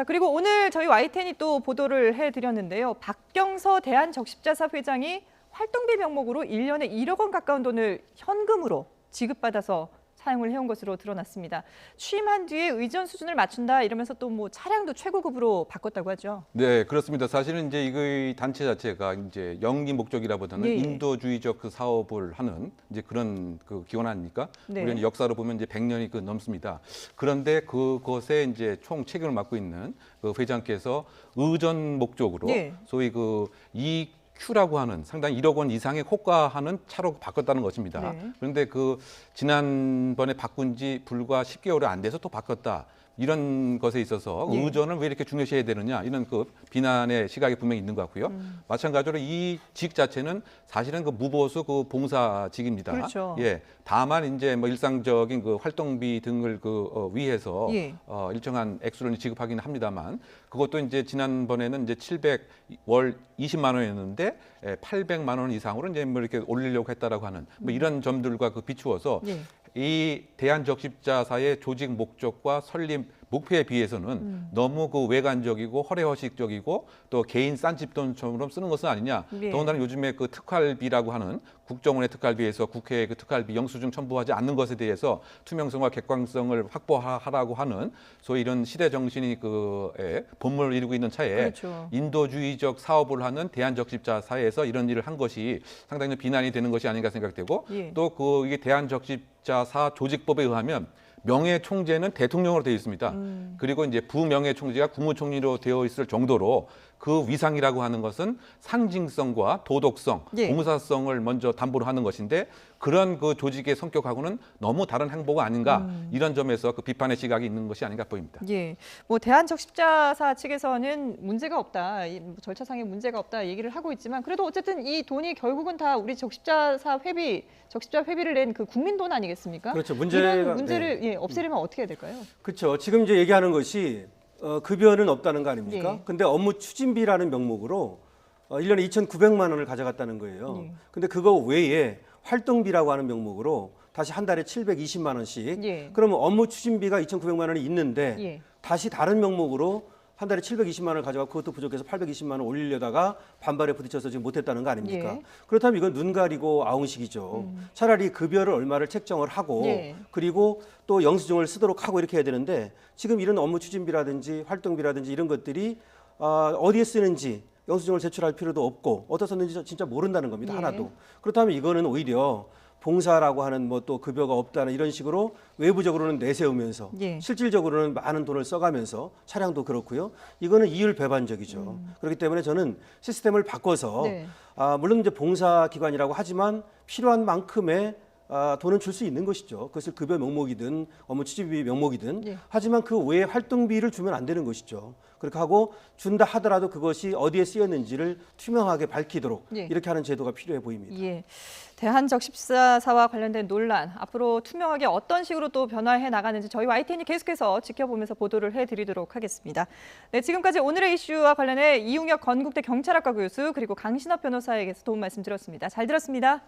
자, 그리고 오늘 저희 YTN이 또 보도를 해드렸는데요. 박경서 대한적십자사 회장이 활동비 명목으로 1년에 1억 원 가까운 돈을 현금으로 지급받아서 사용을 해온 것으로 드러났습니다. 취임한 뒤에 의전 수준을 맞춘다 이러면서 또 뭐 차량도 최고급으로 바꿨다고 하죠. 네, 그렇습니다. 사실은 이제 이 단체 자체가 이제 영리 목적이라보다는 예. 인도주의적 그 사업을 하는 이제 그런 그 기관 아닙니까? 네. 우리는 역사로 보면 이제 100년이 그 넘습니다. 그런데 그것에 이제 총 책임을 맡고 있는 그 회장께서 의전 목적으로 예. 소위 그 EQ라고 하는 상당히 1억 원 이상의 호가하는 차로 바꿨다는 것입니다. 네. 그런데 그 지난번에 바꾼 지 불과 10개월이 안 돼서 또 바꿨다. 이런 것에 있어서 예. 의전을 왜 이렇게 중요시해야 되느냐 이런 그 비난의 시각이 분명히 있는 것 같고요. 마찬가지로 이 직 자체는 사실은 그 무보수 그 봉사직입니다. 그렇죠. 예. 다만 이제 뭐 일상적인 그 활동비 등을 위해서 예. 일정한 액수를 지급하기는 합니다만 그것도 이제 지난번에는 이제 700월 20만 원이었는데 800만 원 이상으로 이제 뭐 이렇게 올리려고 했다라고 하는 뭐 이런 점들과 그 비추어서 예. 이 대한적십자사의 조직 목적과 설립 목표에 비해서는 너무 그 외관적이고 허례허식적이고 또 개인 싼집돈처럼 쓰는 것은 아니냐. 예. 더군다나 요즘에 그 특활비라고 하는 국정원의 특활비에서 국회에 그 특활비 영수증 첨부하지 않는 것에 대해서 투명성과 객관성을 확보하라고 하는 소위 이런 시대 정신이 그에 본물을 이루고 있는 차에 그렇죠. 인도주의적 사업을 하는 대한적십자사에서 이런 일을 한 것이 상당히 비난이 되는 것이 아닌가 생각되고 예. 또 이게 대한적십자사 조직법에 의하면 명예총재는 대통령으로 되어 있습니다. 그리고 이제 부명예총재가 국무총리로 되어 있을 정도로 그 위상이라고 하는 것은 상징성과 도덕성, 예. 봉사성을 먼저 담보로 하는 것인데 그런 그 조직의 성격하고는 너무 다른 행보가 아닌가 이런 점에서 그 비판의 시각이 있는 것이 아닌가 보입니다. 예, 뭐 대한적십자사 측에서는 문제가 없다, 절차상의 문제가 없다 얘기를 하고 있지만 그래도 어쨌든 이 돈이 결국은 다 우리 적십자 회비를 낸 그 국민 돈 아니겠습니까? 그렇죠. 이런 문제를 예, 없애려면 어떻게 해야 될까요? 그렇죠. 지금 이제 얘기하는 것이 급여는 없다는 거 아닙니까? 예. 근데 업무 추진비라는 명목으로 1년에 2,900만 원을 가져갔다는 거예요. 예. 근데 그거 외에 활동비라고 하는 명목으로 다시 한 달에 720만 원씩. 예. 그러면 업무 추진비가 2,900만 원이 있는데 예. 다시 다른 명목으로 한 달에 720만 원을 가져가고 그것도 부족해서 820만 원 올리려다가 반발에 부딪혀서 지금 못했다는 거 아닙니까? 예. 그렇다면 이건 눈 가리고 아웅식이죠. 차라리 급여를 얼마를 책정을 하고 예. 그리고 또 영수증을 쓰도록 하고 이렇게 해야 되는데 지금 이런 업무 추진비라든지 활동비라든지 이런 것들이 어디에 쓰는지 영수증을 제출할 필요도 없고 어디서 썼는지 진짜 모른다는 겁니다. 예. 하나도. 그렇다면 이거는 오히려 봉사라고 하는 뭐 또 급여가 없다는 이런 식으로 외부적으로는 내세우면서 예. 실질적으로는 많은 돈을 써가면서 차량도 그렇고요. 이거는 이율배반적이죠. 그렇기 때문에 저는 시스템을 바꿔서 네. 물론 이제 봉사기관이라고 하지만 필요한 만큼의 돈은 줄 수 있는 것이죠. 그것을 급여 명목이든 업무 추진비 명목이든 예. 하지만 그 외에 활동비를 주면 안 되는 것이죠. 그렇게 하고 준다 하더라도 그것이 어디에 쓰였는지를 투명하게 밝히도록 예. 이렇게 하는 제도가 필요해 보입니다. 예. 대한적십자사와 관련된 논란 앞으로 투명하게 어떤 식으로 또 변화해 나가는지 저희 YTN이 계속해서 지켜보면서 보도를 해드리도록 하겠습니다. 네, 지금까지 오늘의 이슈와 관련해 이웅혁 건국대 경찰학과 교수 그리고 강신업 변호사에게서 도움 말씀 드렸습니다. 잘 들었습니다.